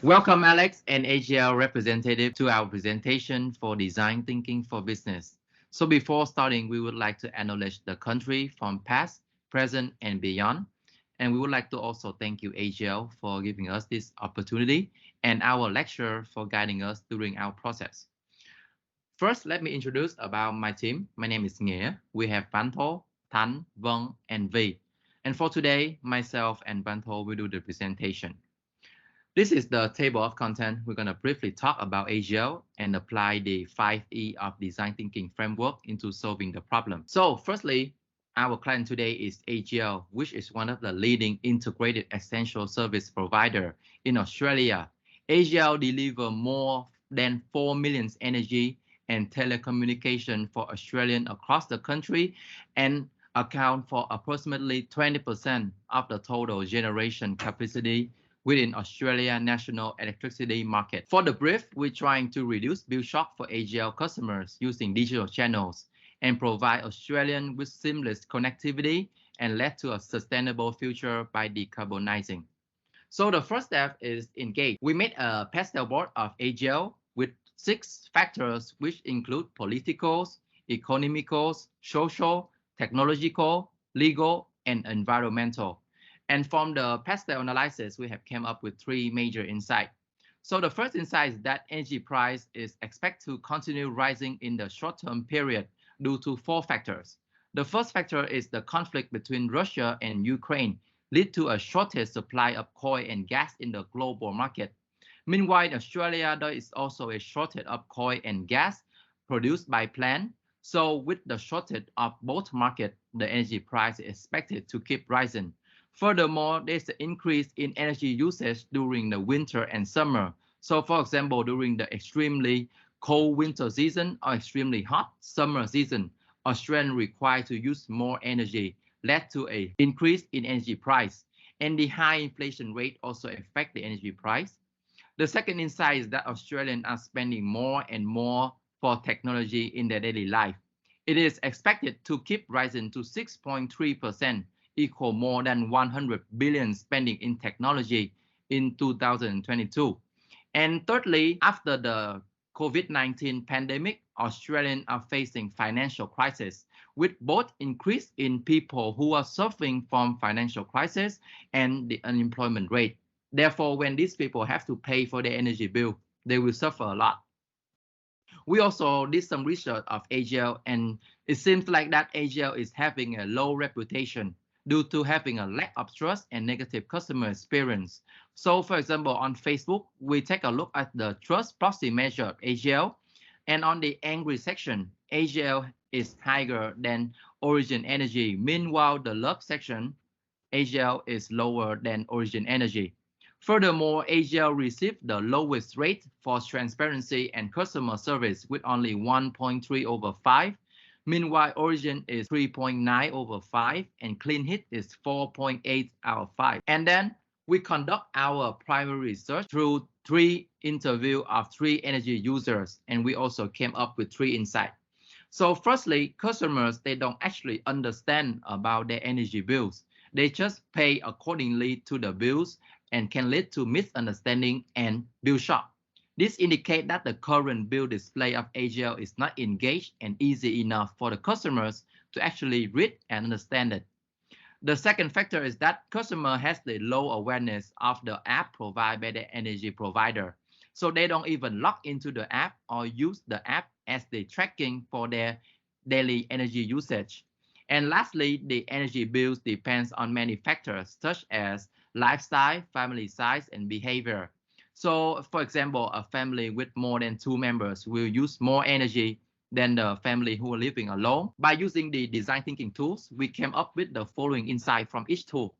Welcome, Alex and AGL representative, to our presentation for Design Thinking for Business. So before starting, we would like to acknowledge the country from past, present, and beyond. And we would like to also thank you, AGL, for giving us this opportunity and our lecturer for guiding us during our process. First, let me introduce about my team. My name is Nghĩa. We have Banto, Tan, Vong, and V. And for today, myself and Banto will do the presentation. This is the table of content. We're going to briefly talk about AGL and apply the 5E of design thinking framework into solving the problem. So firstly, our client today is AGL, which is one of the leading integrated essential service provider in Australia. AGL deliver more than 4 million energy and telecommunication for Australians across the country and account for approximately 20% of the total generation capacity within Australia national electricity market. For the brief, we're trying to reduce bill shock for AGL customers using digital channels and provide Australians with seamless connectivity and lead to a sustainable future by decarbonizing. So the first step is engage. We made a pastel board of AGL with 6 factors which include political, economical, social, technological, legal, and environmental. And from the pastel analysis, we have came up with 3 major insights. So the first insight is that energy price is expected to continue rising in the short-term period due to 4 factors. The first factor is the conflict between Russia and Ukraine lead to a shortage supply of coal and gas in the global market. Meanwhile, in Australia, there is also a shortage of coal and gas produced by plant. So with the shortage of both markets, the energy price is expected to keep rising. Furthermore, there's an increase in energy usage during the winter and summer. So for example, during the extremely cold winter season or extremely hot summer season, Australians require to use more energy, led to an increase in energy price. And the high inflation rate also affect the energy price. The second insight is that Australians are spending more and more for technology in their daily life. It is expected to keep rising to 6.3%, equal more than 100 billion spending in technology in 2022. And thirdly, after the COVID-19 pandemic, Australians are facing financial crisis with both increase in people who are suffering from financial crisis and the unemployment rate. Therefore, when these people have to pay for their energy bill, they will suffer a lot. We also did some research of AGL, and it seems like that AGL is having a low reputation due to having a lack of trust and negative customer experience. So for example, on Facebook, we take a look at the trust proxy measure of AGL, and on the angry section, AGL is higher than Origin Energy. Meanwhile, the love section, AGL is lower than Origin Energy. Furthermore, AGL received the lowest rate for transparency and customer service with only 1.3 over 5. Meanwhile, Origin is 3.9 over 5 and Clean Heat is 4.8 out of 5. And then we conduct our primary research through 3 interviews of 3 energy users, and we also came up with 3 insights. So firstly, customers, they don't actually understand about their energy bills. They just pay accordingly to the bills and can lead to misunderstanding and bill shock. This indicates that the current bill display of AGL is not engaged and easy enough for the customers to actually read and understand it. The second factor is that customer has the low awareness of the app provided by the energy provider. So they don't even log into the app or use the app as the tracking for their daily energy usage. And lastly, the energy bills depends on many factors such as lifestyle, family size, and behavior. So for example, a family with more than 2 members will use more energy than the family who are living alone. By using the design thinking tools, we came up with the following insight from each tool.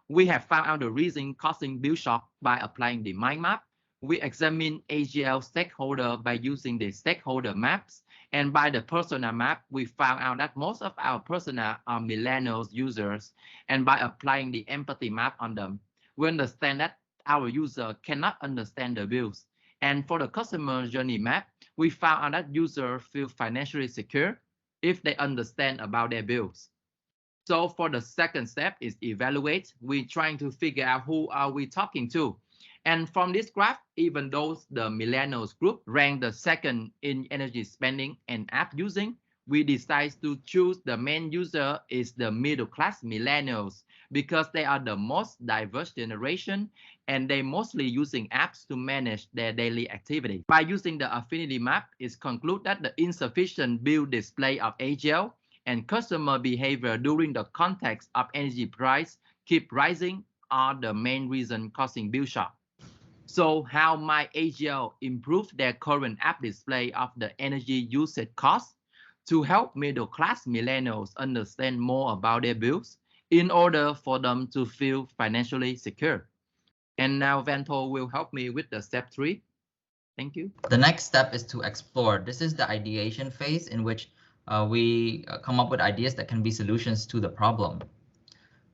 We have found out the reason causing bill shock by applying the mind map. We examine AGL stakeholder by using the stakeholder maps. And by the persona map, we found out that most of our persona are millennials users. And by applying the empathy map on them, we understand that our user cannot understand the bills. And for the customer journey map, we found out that users feel financially secure if they understand about their bills. So for the second step is evaluate. We're trying to figure out who are we talking to. And from this graph, even though the millennials group ranked the second in energy spending and app using, we decide to choose the main user is the middle class millennials because they are the most diverse generation and they mostly using apps to manage their daily activity. By using the affinity map, it's concluded that the insufficient bill display of AGL and customer behavior during the context of energy price keep rising are the main reason causing bill shock. So how might AGL improve their current app display of the energy usage cost to help middle class millennials understand more about their bills in order for them to feel financially secure? And now Vento will help me with the step 3. Thank you. The next step is to explore. This is the ideation phase in which we come up with ideas that can be solutions to the problem.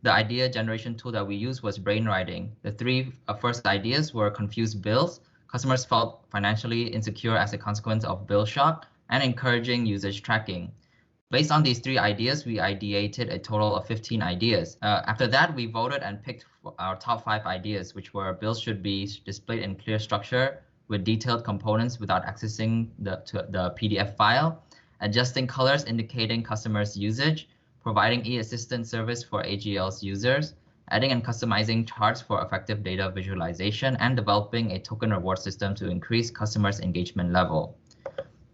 The idea generation tool that we used was brainwriting. The three first ideas were confused bills, customers felt financially insecure as a consequence of bill shock, and encouraging usage tracking. Based on these three ideas, we ideated a total of 15 ideas. After that, we voted and picked our top 5 ideas, which were bills should be displayed in clear structure with detailed components without accessing the PDF file, adjusting colors indicating customers' usage, providing e-assistant service for AGL's users, adding and customizing charts for effective data visualization, and developing a token reward system to increase customers' engagement level.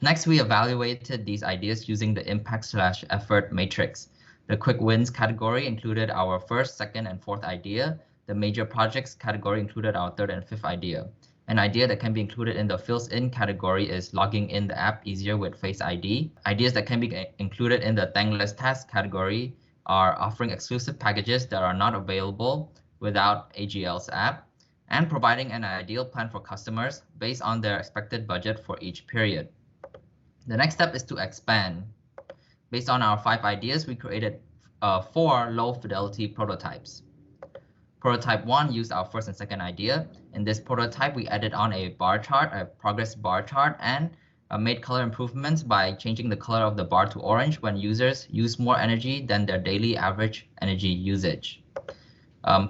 Next, we evaluated these ideas using the impact/effort matrix. The quick wins category included our first, second, and fourth idea. The major projects category included our third and fifth idea. An idea that can be included in the fills in category is logging in the app easier with Face ID. Ideas that can be included in the thankless task category are offering exclusive packages that are not available without AGL's app, and providing an ideal plan for customers based on their expected budget for each period. The next step is to expand. Based on our 5 ideas, we created 4 low fidelity prototypes. Prototype 1 used our first and second idea. In this prototype, we added on a bar chart, a progress bar chart, and made color improvements by changing the color of the bar to orange when users use more energy than their daily average energy usage.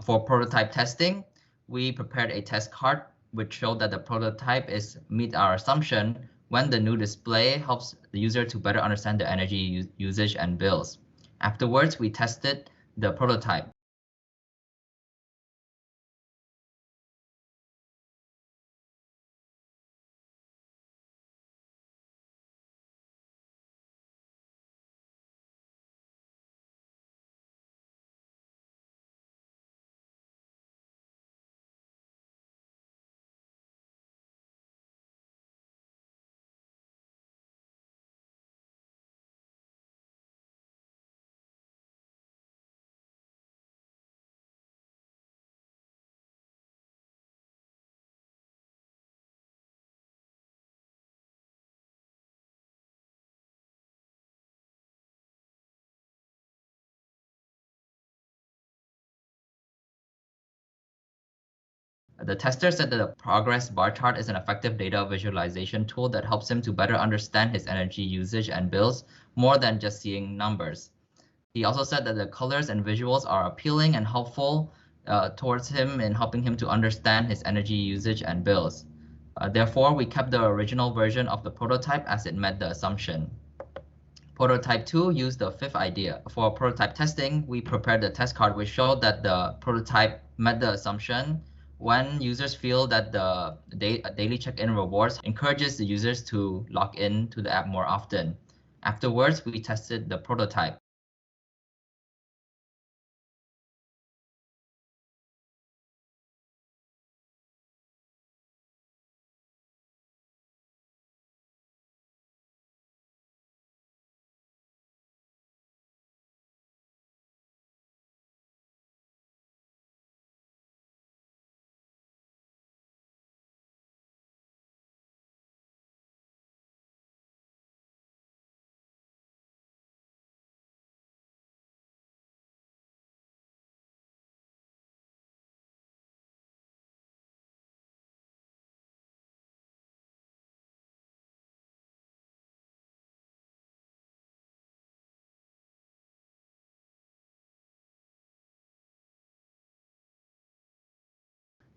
For prototype testing, we prepared a test card which showed that the prototype meet our assumption when the new display helps the user to better understand the energy usage and bills. Afterwards, we tested the prototype. The tester said that the progress bar chart is an effective data visualization tool that helps him to better understand his energy usage and bills more than just seeing numbers. He also said that the colors and visuals are appealing and helpful towards him in helping him to understand his energy usage and bills. Therefore, we kept the original version of the prototype as it met the assumption. Prototype 2 used the fifth idea. For prototype testing, we prepared the test card which showed that the prototype met the assumption when users feel that the daily check-in rewards encourages the users to log in to the app more often. Afterwards, we tested the prototype.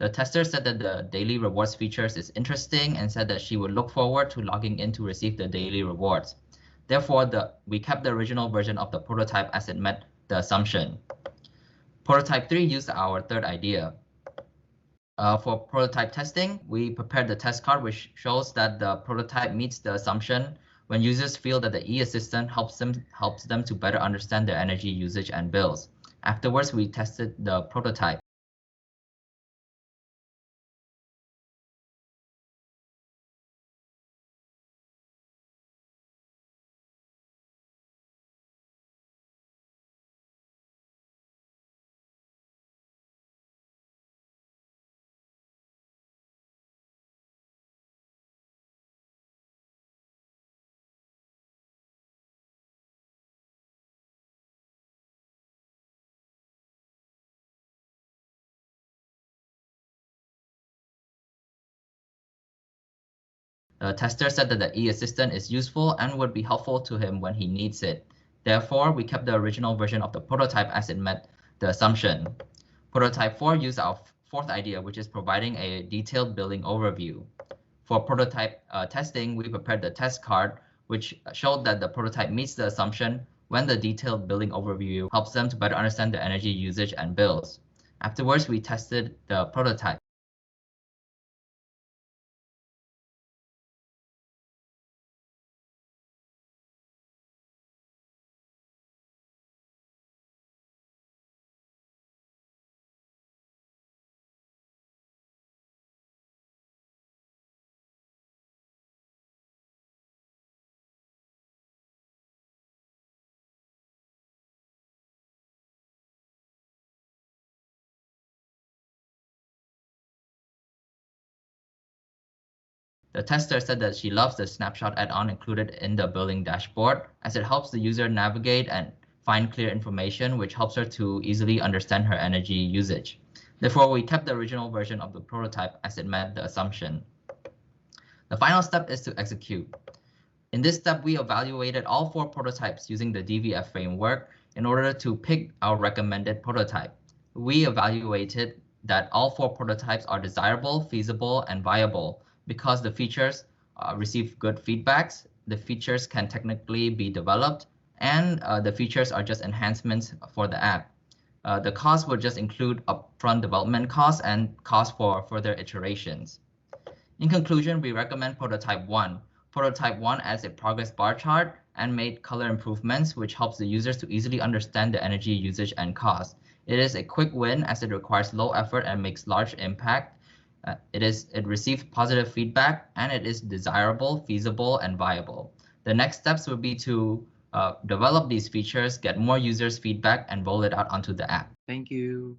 The tester said that the daily rewards features is interesting and said that she would look forward to logging in to receive the daily rewards. Therefore, we kept the original version of the prototype as it met the assumption. Prototype 3 used our third idea. For prototype testing, we prepared the test card, which shows that the prototype meets the assumption when users feel that the e-assistant helps them to better understand their energy usage and bills. Afterwards, we tested the prototype. The tester said that the e-assistant is useful and would be helpful to him when he needs it. Therefore, we kept the original version of the prototype as it met the assumption. Prototype 4 used our fourth idea, which is providing a detailed billing overview. For prototype testing, we prepared the test card, which showed that the prototype meets the assumption when the detailed billing overview helps them to better understand their energy usage and bills. Afterwards, we tested the prototype. The tester said that she loves the snapshot add-on included in the billing dashboard, as it helps the user navigate and find clear information, which helps her to easily understand her energy usage. Therefore, we kept the original version of the prototype as it met the assumption. The final step is to execute. In this step, we evaluated all 4 prototypes using the DVF framework in order to pick our recommended prototype. We evaluated that all 4 prototypes are desirable, feasible, and viable because the features receive good feedbacks, the features can technically be developed, and the features are just enhancements for the app. The cost would just include upfront development costs and costs for further iterations. In conclusion, we recommend Prototype 1. Prototype 1 adds a progress bar chart and made color improvements, which helps the users to easily understand the energy usage and cost. It is a quick win as it requires low effort and makes large impact. It received positive feedback, and it is desirable, feasible, and viable. The next steps would be to develop these features, get more users' feedback, and roll it out onto the app. Thank you.